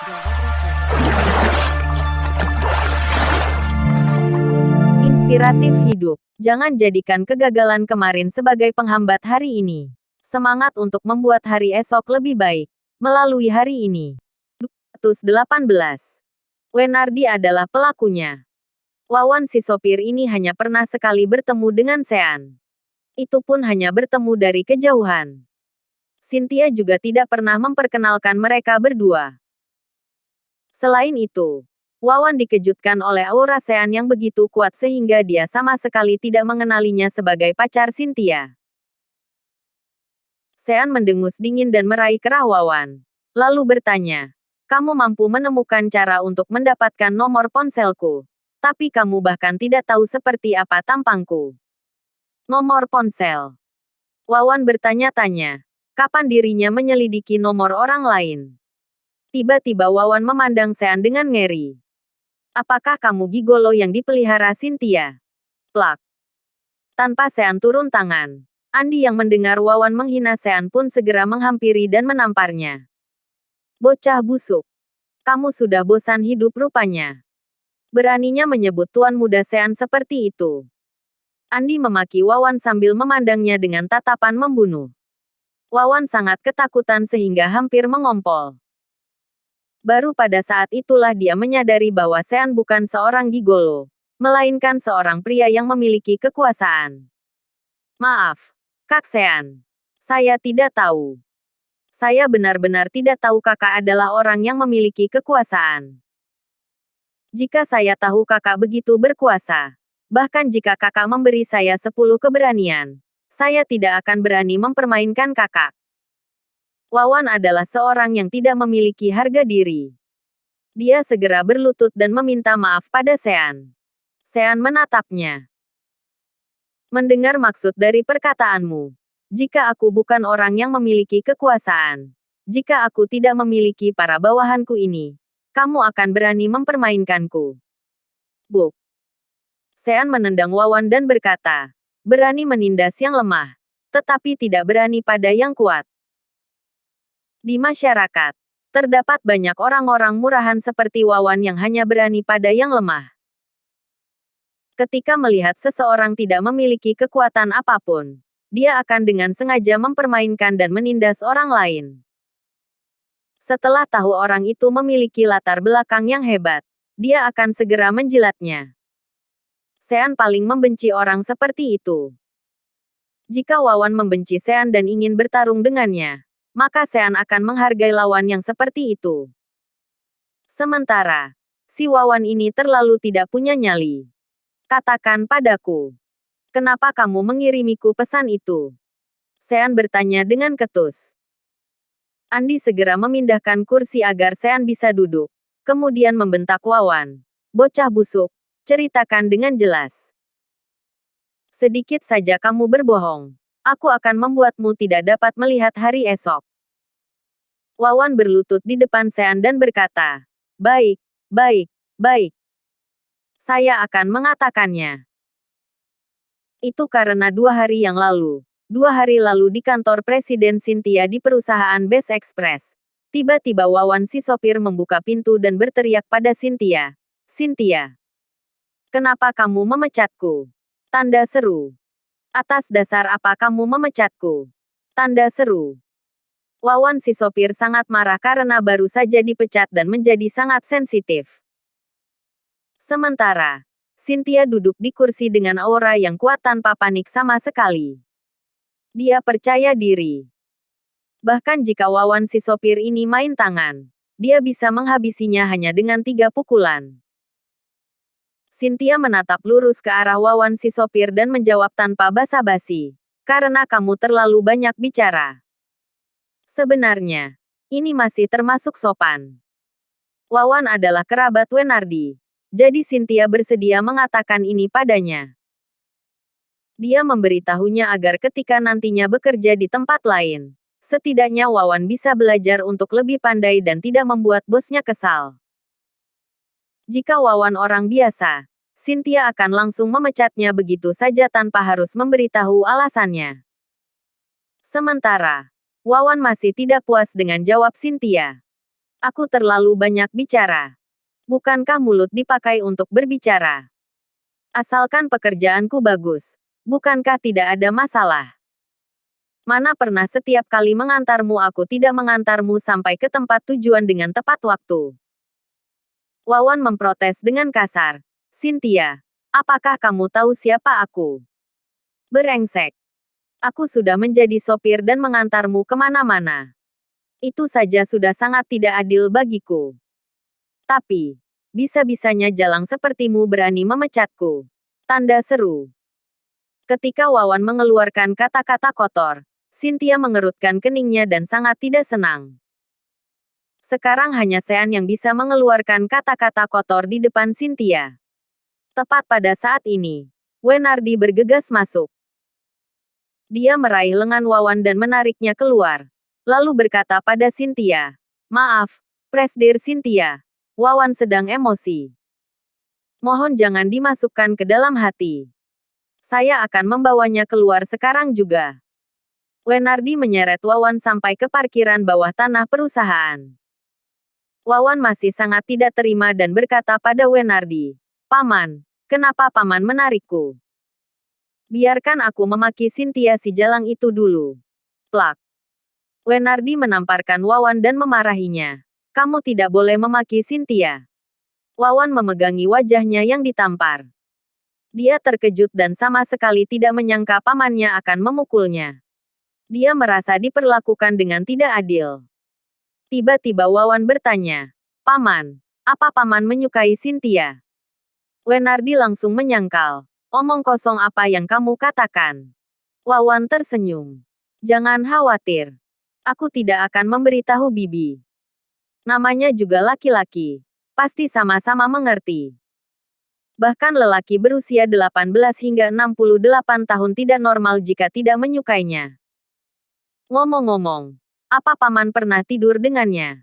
Jawab Raffi. Inspiratif hidup. Jangan jadikan kegagalan kemarin sebagai penghambat hari ini. Semangat untuk membuat hari esok lebih baik. Melalui hari ini. 218. Wenardi adalah pelakunya. Wawan si sopir ini hanya pernah sekali bertemu dengan Sean. Itu pun hanya bertemu dari kejauhan. Cynthia juga tidak pernah memperkenalkan mereka berdua. Selain itu, Wawan dikejutkan oleh aura Sean yang begitu kuat sehingga dia sama sekali tidak mengenalinya sebagai pacar Cynthia. Sean mendengus dingin dan meraih kerah Wawan. Lalu bertanya, "Kamu mampu menemukan cara untuk mendapatkan nomor ponselku. Tapi kamu bahkan tidak tahu seperti apa tampangku." Nomor ponsel. Wawan bertanya-tanya, kapan dirinya menyelidiki nomor orang lain. Tiba-tiba Wawan memandang Sean dengan ngeri. "Apakah kamu gigolo yang dipelihara Cynthia?" Plak. Tanpa Sean turun tangan, Andi yang mendengar Wawan menghina Sean pun segera menghampiri dan menamparnya. "Bocah busuk. Kamu sudah bosan hidup rupanya." Beraninya menyebut tuan muda Sean seperti itu. Andi memaki Wawan sambil memandangnya dengan tatapan membunuh. Wawan sangat ketakutan sehingga hampir mengompol. Baru pada saat itulah dia menyadari bahwa Sean bukan seorang gigolo, melainkan seorang pria yang memiliki kekuasaan. "Maaf, Kak Sean. Saya tidak tahu. Saya benar-benar tidak tahu kakak adalah orang yang memiliki kekuasaan. Jika saya tahu kakak begitu berkuasa, bahkan jika kakak memberi saya 10 keberanian, saya tidak akan berani mempermainkan kakak." Wawan adalah seorang yang tidak memiliki harga diri. Dia segera berlutut dan meminta maaf pada Sean. Sean menatapnya. "Mendengar maksud dari perkataanmu. Jika aku bukan orang yang memiliki kekuasaan, jika aku tidak memiliki para bawahanku ini, kamu akan berani mempermainkanku." Buk. Sean menendang Wawan dan berkata, "Berani menindas yang lemah, tetapi tidak berani pada yang kuat." Di masyarakat, terdapat banyak orang-orang murahan seperti Wawan yang hanya berani pada yang lemah. Ketika melihat seseorang tidak memiliki kekuatan apapun, dia akan dengan sengaja mempermainkan dan menindas orang lain. Setelah tahu orang itu memiliki latar belakang yang hebat, dia akan segera menjilatnya. Sean paling membenci orang seperti itu. Jika Wawan membenci Sean dan ingin bertarung dengannya, maka Sean akan menghargai lawan yang seperti itu. Sementara, si Wawan ini terlalu tidak punya nyali. "Katakan padaku, kenapa kamu mengirimiku pesan itu?" Sean bertanya dengan ketus. Andi segera memindahkan kursi agar Sean bisa duduk. Kemudian membentak Wawan. "Bocah busuk, ceritakan dengan jelas. Sedikit saja kamu berbohong, aku akan membuatmu tidak dapat melihat hari esok." Wawan berlutut di depan Sean dan berkata, "Baik, baik, baik. Saya akan mengatakannya." Itu karena 2 hari yang lalu. 2 hari lalu di kantor Presiden Cynthia di perusahaan Best Express. Tiba-tiba Wawan si sopir membuka pintu dan berteriak pada Cynthia. "Cynthia, kenapa kamu memecatku?" Tanda seru. "Atas dasar apa kamu memecatku?" Tanda seru. Wawan si sopir sangat marah karena baru saja dipecat dan menjadi sangat sensitif. Sementara, Cynthia duduk di kursi dengan aura yang kuat tanpa panik sama sekali. Dia percaya diri. Bahkan jika Wawan si sopir ini main tangan, dia bisa menghabisinya hanya dengan 3 pukulan. Cynthia menatap lurus ke arah Wawan si sopir dan menjawab tanpa basa-basi. "Karena kamu terlalu banyak bicara. Sebenarnya, ini masih termasuk sopan. Wawan adalah kerabat Wenardi. Jadi Cynthia bersedia mengatakan ini padanya. Dia memberitahunya agar ketika nantinya bekerja di tempat lain, setidaknya Wawan bisa belajar untuk lebih pandai dan tidak membuat bosnya kesal. Jika Wawan orang biasa, Cynthia akan langsung memecatnya begitu saja tanpa harus memberitahu alasannya. Sementara, Wawan masih tidak puas dengan jawab Cynthia. Aku terlalu banyak bicara. Bukankah mulut dipakai untuk berbicara? Asalkan pekerjaanku bagus. Bukankah tidak ada masalah? Mana pernah setiap kali mengantarmu aku tidak mengantarmu sampai ke tempat tujuan dengan tepat waktu. Wawan memprotes dengan kasar. Cynthia, apakah kamu tahu siapa aku? Berengsek. Aku sudah menjadi sopir dan mengantarmu kemana-mana. Itu saja sudah sangat tidak adil bagiku. Tapi, bisa-bisanya jalang sepertimu berani memecatku. Tanda seru. Ketika Wawan mengeluarkan kata-kata kotor, Cynthia mengerutkan keningnya dan sangat tidak senang. Sekarang hanya Sean yang bisa mengeluarkan kata-kata kotor di depan Cynthia. Tepat pada saat ini, Wenardi bergegas masuk. Dia meraih lengan Wawan dan menariknya keluar. Lalu berkata pada Cynthia, "Maaf, Presdir Cynthia. Wawan sedang emosi. Mohon jangan dimasukkan ke dalam hati. Saya akan membawanya keluar sekarang juga." Wenardi menyeret Wawan sampai ke parkiran bawah tanah perusahaan. Wawan masih sangat tidak terima dan berkata pada Wenardi, "Paman, kenapa Paman menarikku? Biarkan aku memaki Cynthia si jalang itu dulu." Plak. Wenardi menamparkan Wawan dan memarahinya. "Kamu tidak boleh memaki Cynthia." Wawan memegangi wajahnya yang ditampar. Dia terkejut dan sama sekali tidak menyangka pamannya akan memukulnya. Dia merasa diperlakukan dengan tidak adil. Tiba-tiba Wawan bertanya, "Paman, apa Paman menyukai Cynthia?" Wenardi langsung menyangkal. "Omong kosong apa yang kamu katakan?" Wawan tersenyum. "Jangan khawatir. Aku tidak akan memberitahu Bibi. Namanya juga laki-laki. Pasti sama-sama mengerti. Bahkan lelaki berusia 18 hingga 68 tahun tidak normal jika tidak menyukainya. Ngomong-ngomong, apa Paman pernah tidur dengannya?"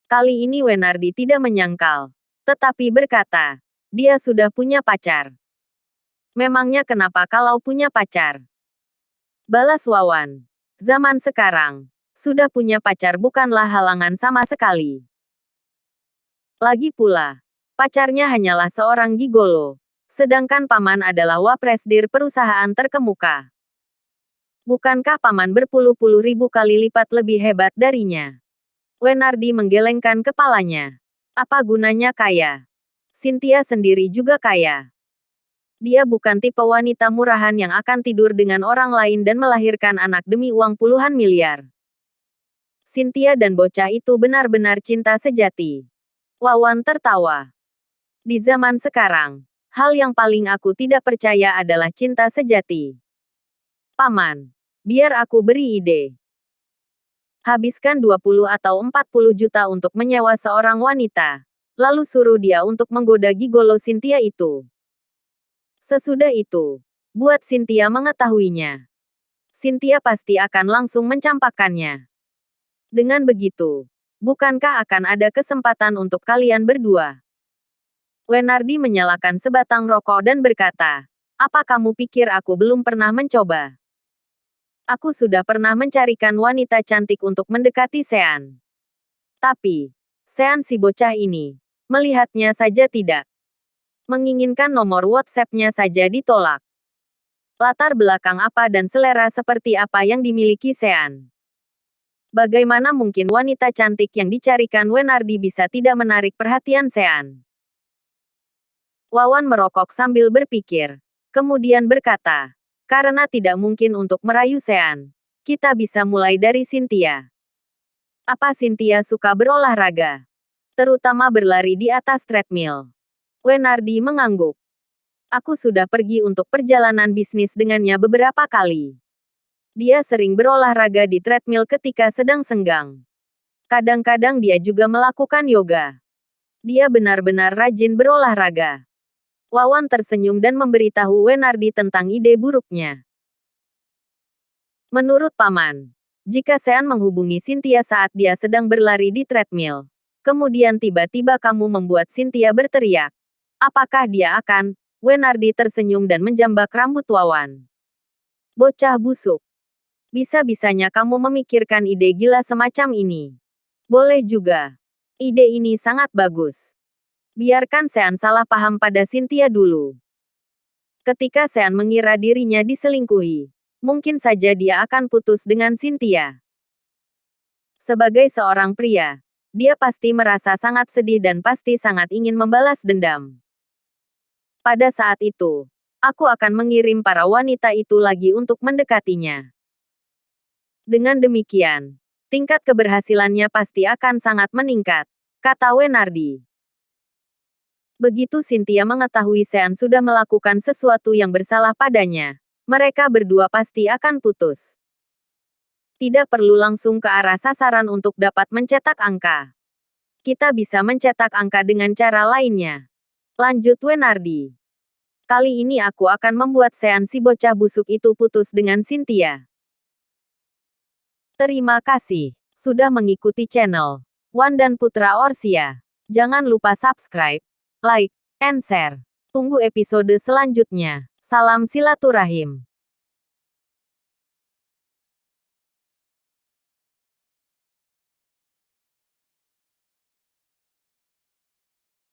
Kali ini Wenardi tidak menyangkal, tetapi berkata, "Dia sudah punya pacar." "Memangnya kenapa kalau punya pacar?" Balas Wawan. "Zaman sekarang, sudah punya pacar bukanlah halangan sama sekali. Lagi pula, pacarnya hanyalah seorang gigolo. Sedangkan Paman adalah wapresdir perusahaan terkemuka. Bukankah Paman berpuluh-puluh ribu kali lipat lebih hebat darinya?" Wenardi menggelengkan kepalanya. Apa gunanya kaya? Cynthia sendiri juga kaya. Dia bukan tipe wanita murahan yang akan tidur dengan orang lain dan melahirkan anak demi uang puluhan miliar. Cynthia dan bocah itu benar-benar cinta sejati. Wawan tertawa. Di zaman sekarang, hal yang paling aku tidak percaya adalah cinta sejati. Paman, biar aku beri ide. Habiskan 20 atau 40 juta untuk menyewa seorang wanita. Lalu suruh dia untuk menggoda gigolo Cynthia itu. Sesudah itu, buat Cynthia mengetahuinya. Cynthia pasti akan langsung mencampakkannya. Dengan begitu, bukankah akan ada kesempatan untuk kalian berdua? Wenardi menyalakan sebatang rokok dan berkata, "Apa kamu pikir aku belum pernah mencoba? Aku sudah pernah mencarikan wanita cantik untuk mendekati Sean. Tapi, Sean si bocah ini, melihatnya saja tidak. Menginginkan nomor WhatsApp-nya saja ditolak. Latar belakang apa dan selera seperti apa yang dimiliki Sean? Bagaimana mungkin wanita cantik yang dicarikan Wenardi bisa tidak menarik perhatian Sean?" Wawan merokok sambil berpikir. Kemudian berkata, "Karena tidak mungkin untuk merayu Sean. Kita bisa mulai dari Cynthia. Apa Cynthia suka berolahraga? Terutama berlari di atas treadmill?" Wenardi mengangguk. "Aku sudah pergi untuk perjalanan bisnis dengannya beberapa kali. Dia sering berolahraga di treadmill ketika sedang senggang. Kadang-kadang dia juga melakukan yoga. Dia benar-benar rajin berolahraga." Wawan tersenyum dan memberitahu Wenardi tentang ide buruknya. "Menurut Paman, jika Sean menghubungi Cynthia saat dia sedang berlari di treadmill, kemudian tiba-tiba kamu membuat Cynthia berteriak, apakah dia akan?" Wenardi tersenyum dan menjambak rambut Wawan. "Bocah busuk. Bisa-bisanya kamu memikirkan ide gila semacam ini. Boleh juga. Ide ini sangat bagus. Biarkan Sean salah paham pada Cynthia dulu. Ketika Sean mengira dirinya diselingkuhi, mungkin saja dia akan putus dengan Cynthia. Sebagai seorang pria, dia pasti merasa sangat sedih dan pasti sangat ingin membalas dendam. Pada saat itu, aku akan mengirim para wanita itu lagi untuk mendekatinya. Dengan demikian, tingkat keberhasilannya pasti akan sangat meningkat, kata Wenardi. Begitu Cynthia mengetahui Sean sudah melakukan sesuatu yang bersalah padanya, mereka berdua pasti akan putus. Tidak perlu langsung ke arah sasaran untuk dapat mencetak angka. Kita bisa mencetak angka dengan cara lainnya. Lanjut Wenardi. Kali ini aku akan membuat Sean si bocah busuk itu putus dengan Cynthia. Terima kasih sudah mengikuti channel Wan dan Putra Orsia. Jangan lupa subscribe, like, and share. Tunggu episode selanjutnya. Salam silaturahim.